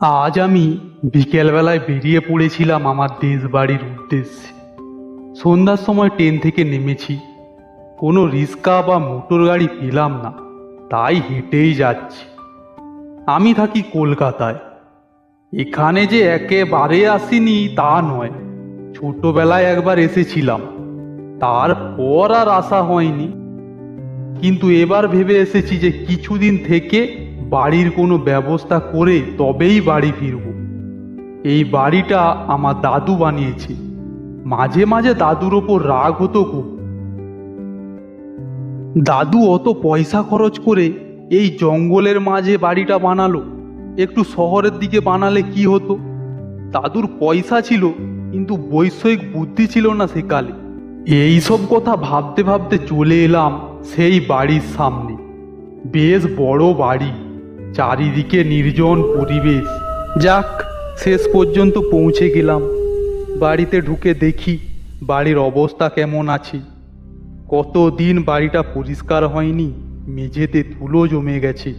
আজ আমি বিকেলবেলায় বেরিয়ে পড়েছিলাম আমার দেশ বাড়ির উদ্দেশ্যে। সন্ধ্যার সময় ট্রেন থেকে নেমেছি। কোনো রিক্সা বা মোটর গাড়ি পেলাম না, তাই হেঁটেই যাচ্ছি। আমি থাকি কলকাতায়। এখানে যে একেবারে আসিনি তা নয়, ছোটবেলায় একবার এসেছিলাম, তারপর আর আসা হয়নি। কিন্তু এবার ভেবে এসেছি যে কিছুদিন থেকে বাড়ির কোনো ব্যবস্থা করে তবেই বাড়ি ফিরব। এই বাড়িটা আমার দাদু বানিয়েছে। মাঝে মাঝে দাদুর ওপর রাগ হতো খুব। দাদু অত পয়সা খরচ করে এই জঙ্গলের মাঝে বাড়িটা বানালো, একটু শহরের দিকে বানালে কি হতো? দাদুর পয়সা ছিল, কিন্তু বৈষয়িক বুদ্ধি ছিল না সেকালে। এইসব কথা ভাবতে ভাবতে চলে এলাম সেই বাড়ির সামনে। বেশ বড় বাড়ি, চারিদিকে নির্জন পরিবেশ। যাক, শেষ পর্যন্ত পৌঁছে গেলাম। বাড়িতে ঢুকে দেখি বাড়ির অবস্থা কেমন আছে। কতদিন বাড়িটা পরিষ্কার হয়নি, মেঝেতে ধুলো জমে গেছে।